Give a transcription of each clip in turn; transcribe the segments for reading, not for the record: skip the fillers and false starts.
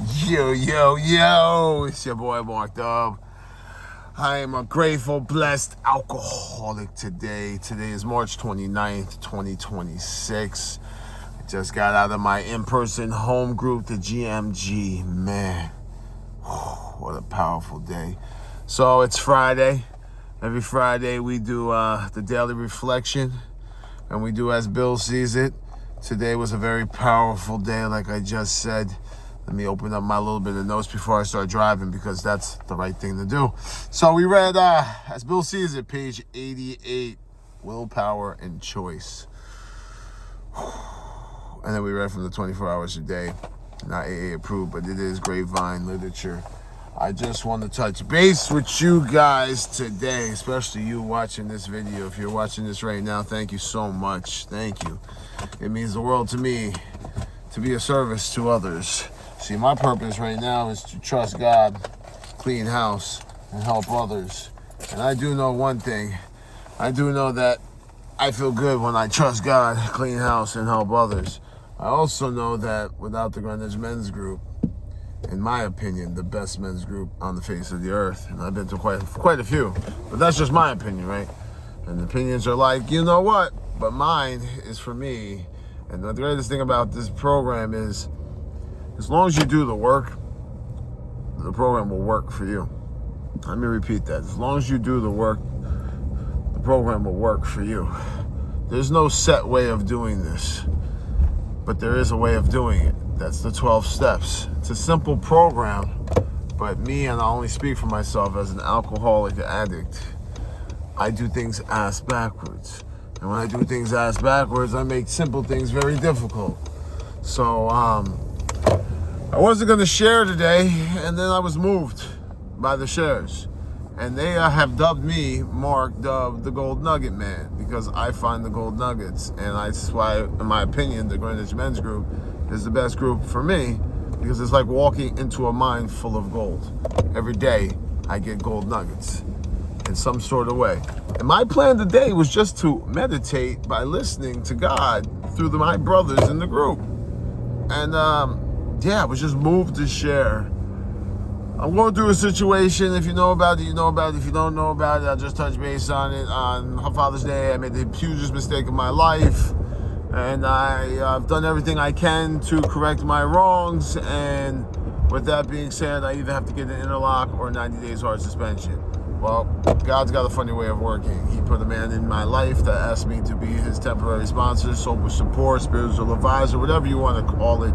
Yo, it's your boy Mark Dub. I am a grateful, blessed alcoholic today. Today is March 29th, 2026. I just got out of my in-person home group, the GMG. Man, what a powerful day. So it's Friday. Every Friday we do the daily reflection, and we do as Bill sees it. Today was a very powerful day, like I just said. Let me open up my little bit of notes before I start driving, because that's the right thing to do. So we read, as Bill sees it, page 88, Willpower and Choice. And then we read from the 24 Hours a Day. Not AA approved, but it is Grapevine literature. I just want to touch base with you guys today, especially you watching this video. If you're watching this right now, thank you so much. Thank you. It means the world to me to be a service to others. See, my purpose right now is to trust God, clean house, and help others. And I do know one thing. I do know that I feel good when I trust God, clean house, and help others. I also know that without the Greenwich Men's Group, in my opinion, the best men's group on the face of the earth, and I've been to quite a few, but that's just my opinion, right? And opinions are like, you know what? But mine is for me. And the greatest thing about this program is, as long as you do the work, the program will work for you. Let me repeat that. As long as you do the work, the program will work for you. There's no set way of doing this, but there is a way of doing it. That's the 12 steps. It's a simple program, but me, and I only speak for myself as an alcoholic addict, I do things ass backwards. And when I do things ass backwards, I make simple things very difficult. So, I wasn't going to share today, and then I was moved by the shares. And they have dubbed me, Mark Dub, the Gold Nugget Man, because I find the gold nuggets. And that's why, in my opinion, the Greenwich Men's Group is the best group for me, because it's like walking into a mine full of gold. Every day, I get gold nuggets in some sort of way. And my plan today was just to meditate by listening to God through my brothers in the group. And, I was just moved to share. I'm going through a situation. If you know about it, you know about it. If you don't know about it, I'll just touch base on it. On Father's Day, I made the hugest mistake of my life. And I've done everything I can to correct my wrongs. And with that being said, I either have to get an interlock or 90 days hard suspension. Well, God's got a funny way of working. He put a man in my life that asked me to be his temporary sponsor, sober support, spiritual advisor, whatever you want to call it.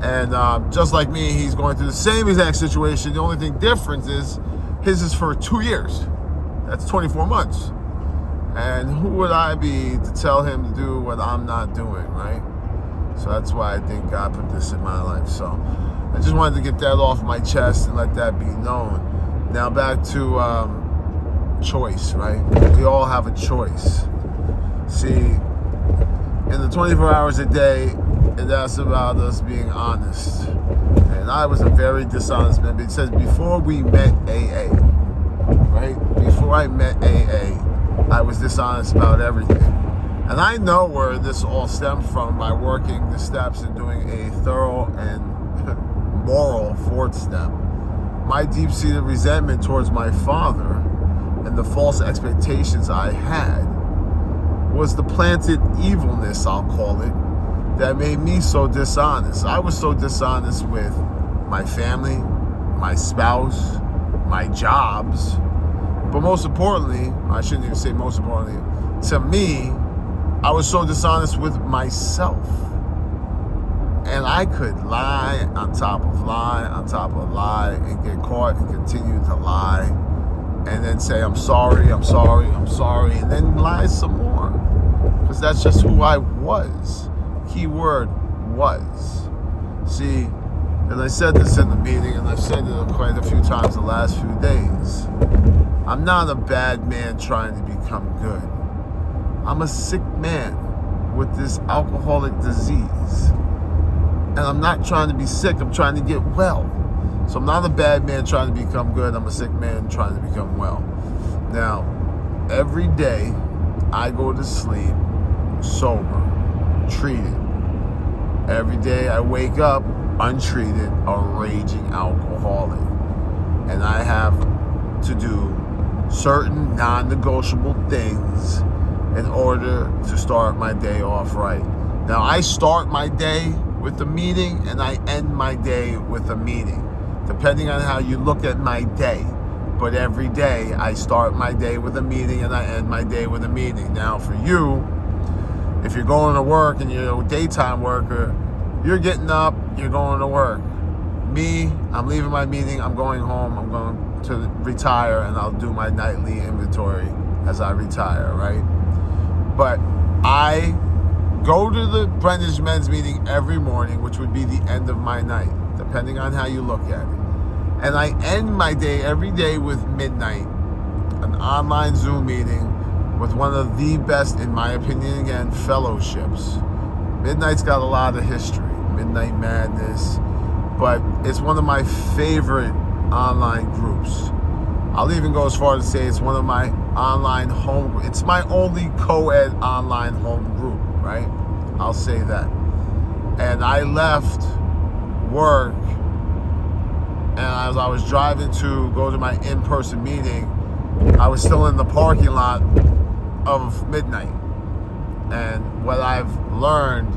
And just like me, he's going through the same exact situation. The only thing different is his is for 2 years. That's 24 months. And who would I be to tell him to do what I'm not doing, right? So that's why I think God put this in my life. So I just wanted to get that off my chest and let that be known. Now back to choice, right? We all have a choice. See, in the 24 hours a day, it asks about us being honest. And I was a very dishonest man. It says before we met AA, right? Before I met AA, I was dishonest about everything. And I know where this all stemmed from by working the steps and doing a thorough and moral fourth step. My deep-seated resentment towards my father and the false expectations I had was the planted evilness, I'll call it, that made me so dishonest. I was so dishonest with my family, my spouse, my jobs, but most importantly, I shouldn't even say most importantly, to me, I was so dishonest with myself. And I could lie on top of lie on top of lie and get caught and continue to lie and then say, I'm sorry, and then lie some more. Because that's just who I was. Key word, was. See, and I said this in the meeting, and I've said it quite a few times the last few days. I'm not a bad man trying to become good. I'm a sick man with this alcoholic disease. And I'm not trying to be sick, I'm trying to get well. So I'm not a bad man trying to become good, I'm a sick man trying to become well. Now, every day I go to sleep sober, treated. Every day I wake up untreated, a raging alcoholic. And I have to do certain non-negotiable things in order to start my day off right. Now, I start my day with a meeting and I end my day with a meeting, depending on how you look at my day. But every day, I start my day with a meeting and I end my day with a meeting. Now, for you, if you're going to work and you're a daytime worker, you're getting up, you're going to work. Me, I'm leaving my meeting, I'm going home, I'm going to retire, and I'll do my nightly inventory as I retire, right? But I go to the Brendan's Men's meeting every morning, which would be the end of my night, depending on how you look at it. And I end my day every day with Midnight, an online Zoom meeting with one of the best, in my opinion, again, fellowships. Midnight's got a lot of history, Midnight Madness, but it's one of my favorite online groups. I'll even go as far as to say it's one of my online home, it's my only co-ed online home group, right? I'll say that. And I left work, and as I was driving to go to my in-person meeting, I was still in the parking lot of Midnight. And what I've learned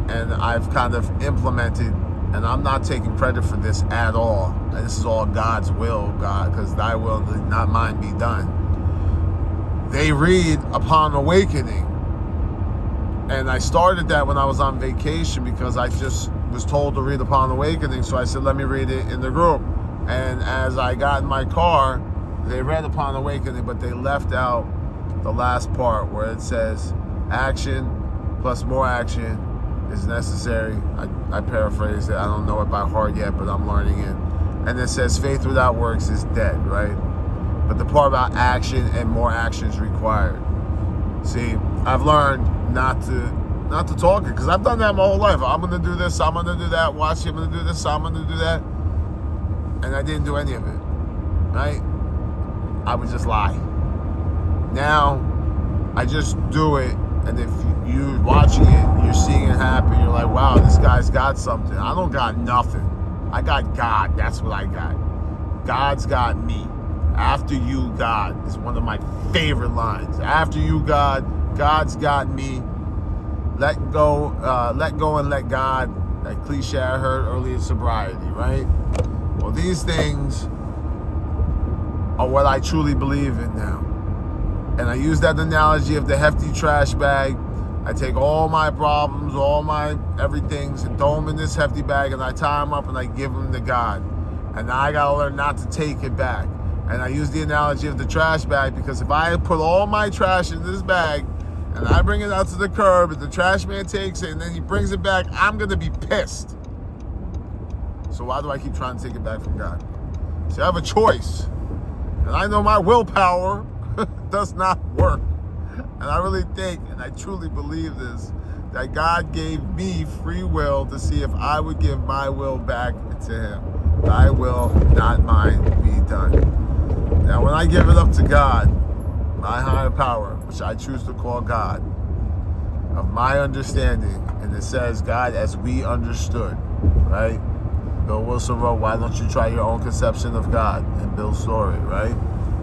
and I've kind of implemented, and I'm not taking credit for this at all, and this is all God's will, God, because thy will, not mine, be done. They read Upon Awakening. And I started that when I was on vacation because I just was told to read Upon Awakening. So I said, let me read it in the group. And as I got in my car, they read Upon Awakening, but they left out the last part where it says, action plus more action is necessary. I paraphrased it. I don't know it by heart yet, but I'm learning it. And it says, faith without works is dead, right? But the part about action and more action is required. See, I've learned not to talk it, because I've done that my whole life. I'm going to do this, I'm going to do that, watch him, I'm going to do this, I'm going to do that. And I didn't do any of it, right? I would just lie. Now, I just do it, and if you're watching it, you're seeing it happen, you're like, wow, this guy's got something. I don't got nothing. I got God. That's what I got. God's got me. After you, God, is one of my favorite lines. After you, God, God's got me. Let go and let God. That cliche I heard early in sobriety, right? Well, these things are what I truly believe in now. And I use that analogy of the hefty trash bag. I take all my problems, all my everythings, and throw them in this hefty bag, and I tie them up and I give them to God. And now I gotta learn not to take it back. And I use the analogy of the trash bag, because if I put all my trash in this bag and I bring it out to the curb and the trash man takes it and then he brings it back, I'm gonna be pissed. So why do I keep trying to take it back from God? See, I have a choice. And I know my willpower does not work. And I really think, and I truly believe this, that God gave me free will to see if I would give my will back to him. Thy will, not mine, be done. Now, when I give it up to God, my higher power, which I choose to call God, of my understanding, and it says, God, as we understood, right? Bill Wilson wrote, why don't you try your own conception of God? In Bill's story, right?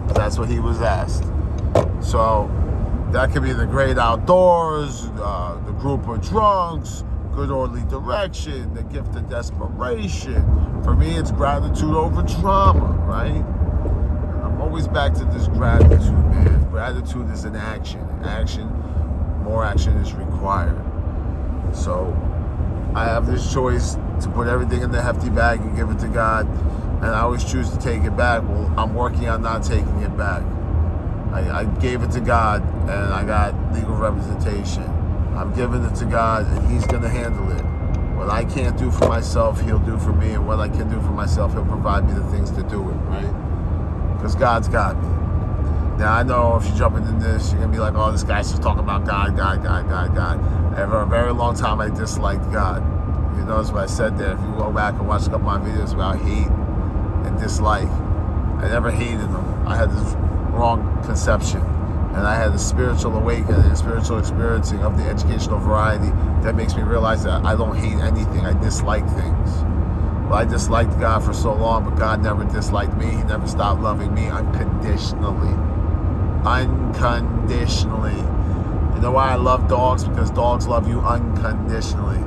That's what he was asked. So that could be the great outdoors, the group of drunks, good orderly direction, the gift of desperation. For me, it's gratitude over trauma, right? I'm always back to this gratitude, man. Gratitude is an action. More action is required. So I have this choice to put everything in the hefty bag and give it to God, and I always choose to take it back. Well, I'm working on not taking it back. I gave it to God, and I got legal representation. I'm giving it to God, and he's going to handle it. What I can't do for myself, he'll do for me, and what I can do for myself, he'll provide me the things to do it, right? Because God's got me. Now, I know if you jump into this, you're going to be like, oh, this guy's just talking about God. For a very long time, I disliked God. You notice what I said there. If you go back and watch a couple of my videos about hate and dislike, I never hated them. I had this wrong conception. And And I had a spiritual awakening, a spiritual experiencing of the educational variety that makes me realize that I don't hate anything. I dislike things. Well, I disliked God for so long, but God never disliked me. He never stopped loving me unconditionally. Unconditionally. You know why I love dogs? Because dogs love you unconditionally.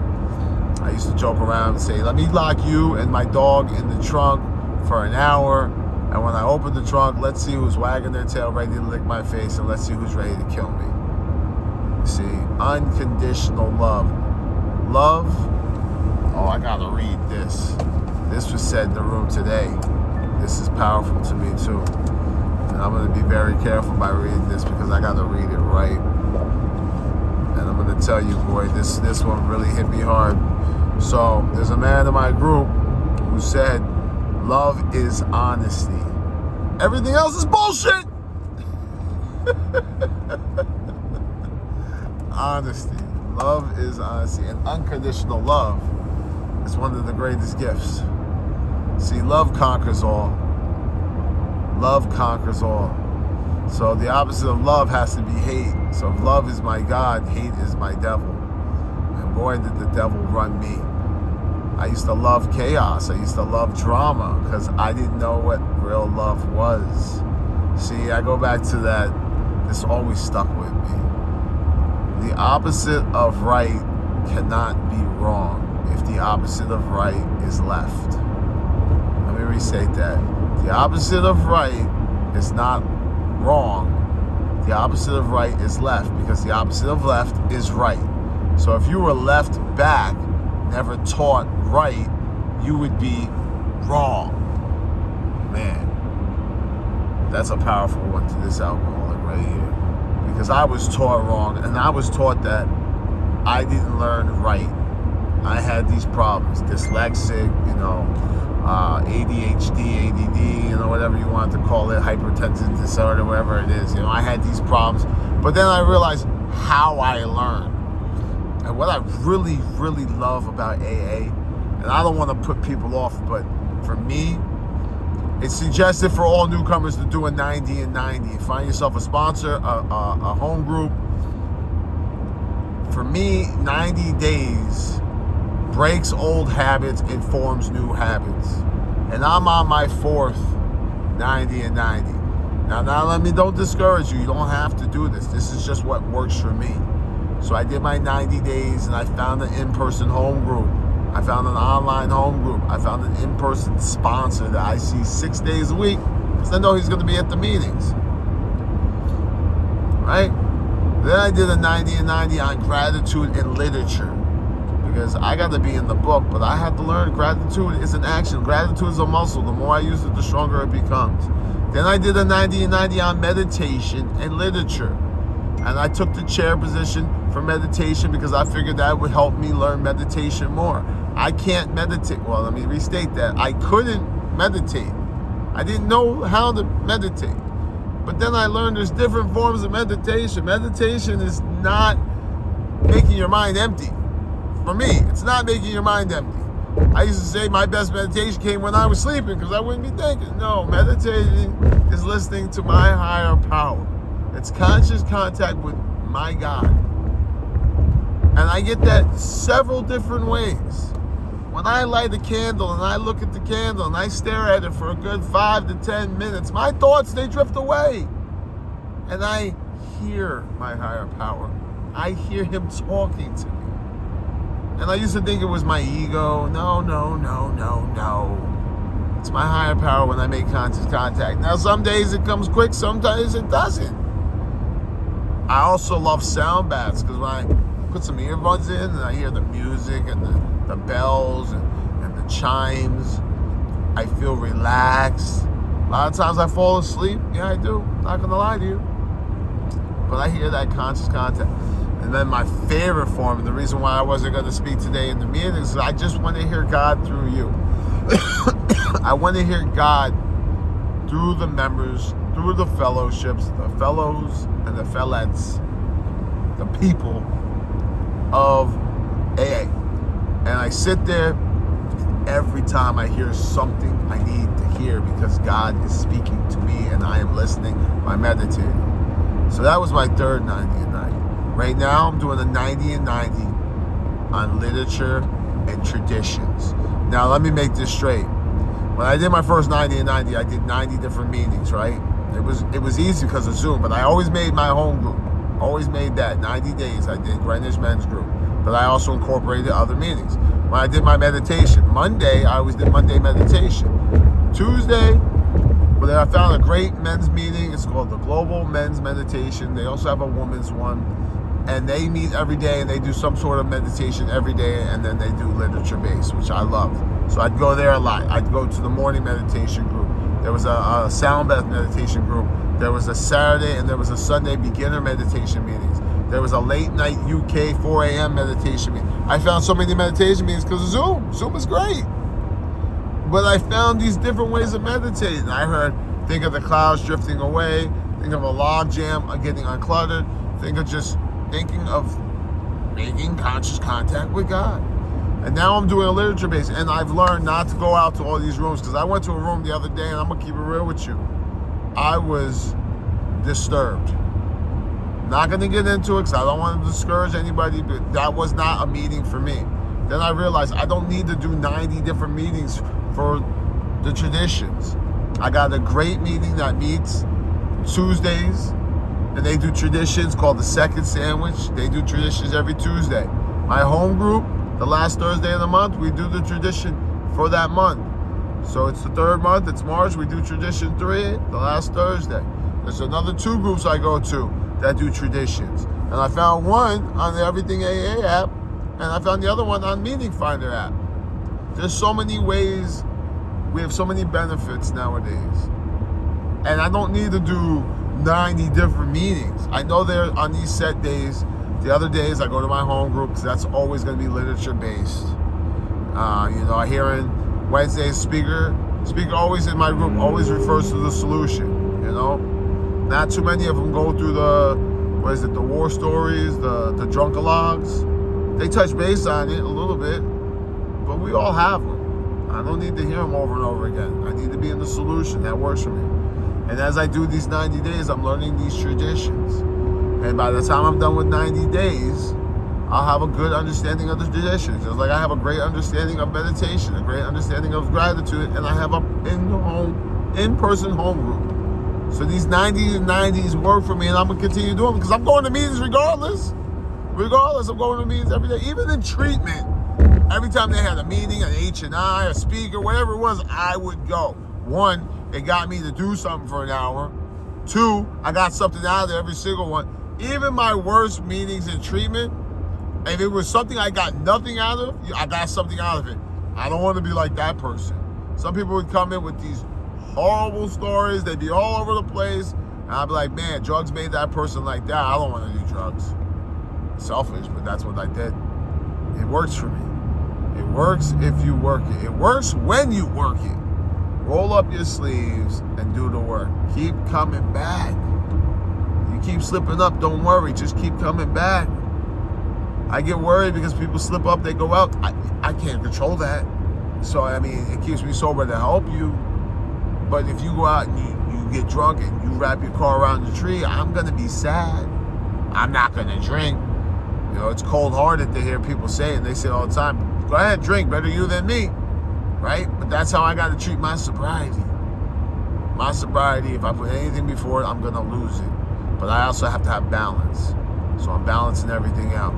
I used to joke around and say, let me lock you and my dog in the trunk for an hour. And when I open the trunk, let's see who's wagging their tail ready to lick my face, and let's see who's ready to kill me. You see, unconditional love. Love, oh, I gotta read this. This was said in the room today. This is powerful to me too. And I'm gonna be very careful by reading this because I gotta read it right. And I'm gonna tell you, boy, this one really hit me hard. So there's a man in my group who said, love is honesty. Everything else is bullshit. Honesty. Love is honesty. And unconditional love is one of the greatest gifts. See, love conquers all. Love conquers all. So the opposite of love has to be hate. So if love is my God, hate is my devil. And boy, did the devil run me. I used to love chaos. I used to love drama because I didn't know what real love was. See, I go back to that. This always stuck with me. The opposite of right cannot be wrong if the opposite of right is left. Let me restate that. The opposite of right is not wrong. The opposite of right is left because the opposite of left is right. So if you were left back, never taught right, you would be wrong. Man, that's a powerful one to this alcoholic right here. Because I was taught wrong, and I was taught that I didn't learn right. I had these problems, dyslexic, ADHD, ADD, whatever you want to call it, hypertensive disorder, whatever it is. I had these problems. But then I realized how I learned. And what I really, really love about AA, and I don't want to put people off, but for me, it's suggested for all newcomers to do a 90 and 90. Find yourself a sponsor, a home group. For me, 90 days breaks old habits and forms new habits. And I'm on my fourth 90 and 90. Now don't discourage you. You don't have to do this. This is just what works for me. So I did my 90 days and I found an in-person home group. I found an online home group. I found an in-person sponsor that I see 6 days a week because I know he's going to be at the meetings. Right? Then I did a 90 and 90 on gratitude and literature because I got to be in the book, but I had to learn gratitude is an action. Gratitude is a muscle. The more I use it, the stronger it becomes. Then I did a 90 and 90 on meditation and literature. And I took the chair position for meditation because I figured that would help me learn meditation more. I can't meditate. Well, let me restate that. I couldn't meditate. I didn't know how to meditate. But then I learned there's different forms of meditation. Meditation is not making your mind empty. For me, it's not making your mind empty. I used to say my best meditation came when I was sleeping because I wouldn't be thinking. No, meditating is listening to my higher power. It's conscious contact with my God. And I get that several different ways. When I light a candle and I look at the candle and I stare at it for a good 5 to 10 minutes, my thoughts, they drift away. And I hear my higher power. I hear him talking to me. And I used to think it was my ego. No. It's my higher power when I make conscious contact. Now, some days it comes quick, sometimes it doesn't. I also love sound baths because when I put some earbuds in and I hear the music and the bells and the chimes, I feel relaxed. A lot of times I fall asleep. Yeah, I do. Not going to lie to you. But I hear that conscious contact. And then my favorite form, and the reason why I wasn't going to speak today in the meeting is I just want to hear God through you. I want to hear God through the members, through the fellowships, the fellows and the fellettes, the people of AA. And I sit there every time I hear something I need to hear because God is speaking to me and I am listening by meditating. So that was my third 90 and 90. Right now, I'm doing a 90 and 90 on literature and traditions. Now, let me make this straight. When I did my first 90 and 90, I did 90 different meetings, right? It was easy because of Zoom, but I always made my home group. Always made that. 90 days I did Greenwich Men's Group. But I also incorporated other meetings. When I did my meditation, Monday, I always did Monday meditation. Tuesday, well, then I found a great men's meeting. It's called the Global Men's Meditation. They also have a women's one. And they meet every day and they do some sort of meditation every day, and then they do literature based, which I love. So I'd go there a lot. I'd go to the morning meditation group. There was a sound bath meditation group. There was a Saturday and there was a Sunday beginner meditation meetings. There was a late night UK 4 a.m. meditation meeting. I found so many meditation meetings because of Zoom. Zoom is great. But I found these different ways of meditating. I heard, think of the clouds drifting away, think of a log jam getting uncluttered, think of just thinking of making conscious contact with God. And now I'm doing a literature base, and I've learned not to go out to all these rooms, because I went to a room the other day, and I'm gonna keep it real with you. I was disturbed. Not gonna get into it because I don't want to discourage anybody, but that was not a meeting for me. Then I realized I don't need to do 90 different meetings for the traditions. I got a great meeting that meets Tuesdays, and they do traditions called the Second Sandwich. They do traditions every Tuesday. My home group, the last Thursday of the month, we do the tradition for that month. So it's the third month, it's March, we do tradition 3, the last Thursday. There's another 2 groups I go to that do traditions. And I found one on the Everything AA app, and I found the other one on Meeting Finder app. There's so many ways, we have so many benefits nowadays. And I don't need to do 90 different meetings. I know they're on these set days. The other days I go to my home group because that's always going to be literature based. I hear in Wednesday's speaker always in my group always refers to the solution. Not too many of them go through the war stories, the drunkalogs. They touch base on it a little bit, but we all have them. I don't need to hear them over and over again. I need to be in the solution. That works for me. And as I do these 90 days, I'm learning these traditions. And by the time I'm done with 90 days, I'll have a good understanding of the traditions. Just like I have a great understanding of meditation, a great understanding of gratitude, and I have a in-person home group. So these 90s and 90s work for me, and I'm going to continue doing them because I'm going to meetings regardless. Regardless, I'm going to meetings every day. Even in treatment, every time they had a meeting, an H&I, a speaker, whatever it was, I would go. 1, it got me to do something for an hour. 2, I got something out of there every single one. Even my worst meetings in treatment, if it was something I got nothing out of, I got something out of it. I don't want to be like that person. Some people would come in with these horrible stories. They'd be all over the place. And I'd be like, man, drugs made that person like that. I don't want to do drugs. Selfish, but that's what I did. It works for me. It works if you work it. It works when you work it. Roll up your sleeves and do the work. Keep coming back. You keep slipping up, don't worry. Just keep coming back. I get worried because people slip up, they go out. I can't control that. So, it keeps me sober to help you. But if you go out and you get drunk and you wrap your car around the tree, I'm going to be sad. I'm not going to drink. It's cold-hearted to hear people say it. They say all the time, go ahead, drink, better you than me. Right? But that's how I got to treat my sobriety. My sobriety, if I put anything before it, I'm going to lose it. But I also have to have balance. So I'm balancing everything out.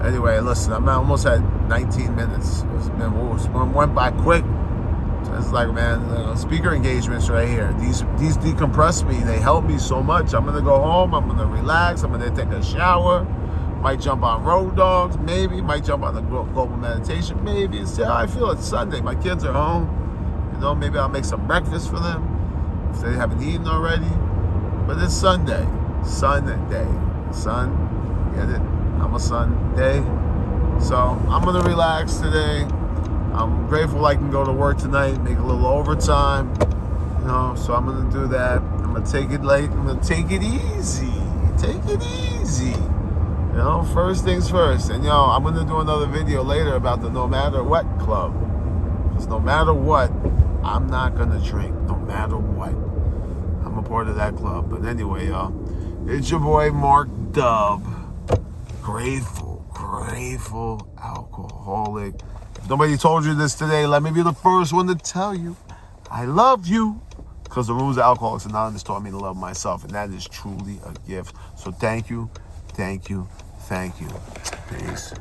Anyway, listen, I'm almost at 19 minutes. It went by quick. It's like, man, speaker engagements right here. These decompress me. They help me so much. I'm going to go home. I'm going to relax. I'm going to take a shower. Might jump on Road Dogs, maybe. Might jump on the Global Meditation, maybe. See how I feel. It's Sunday. My kids are home. Maybe I'll make some breakfast for them if they haven't eaten already. But it's Sunday. Sunday. Sun, get it? I'm a Sunday. So I'm going to relax today. I'm grateful I can go to work tonight, make a little overtime. So I'm going to do that. I'm going to take it late. I'm going to take it easy. Take it easy. First things first. And I'm going to do another video later about the No Matter What Club. Because no matter what, I'm not going to drink. No matter what. I'm a part of that club. But anyway, y'all, It's your boy Mark Dub. Grateful alcoholic. If nobody told you this today, let me be the first one to tell you I love you. Because the rules of Alcoholics Anonymous taught me to love myself, and that is truly a gift. So thank you. Peace.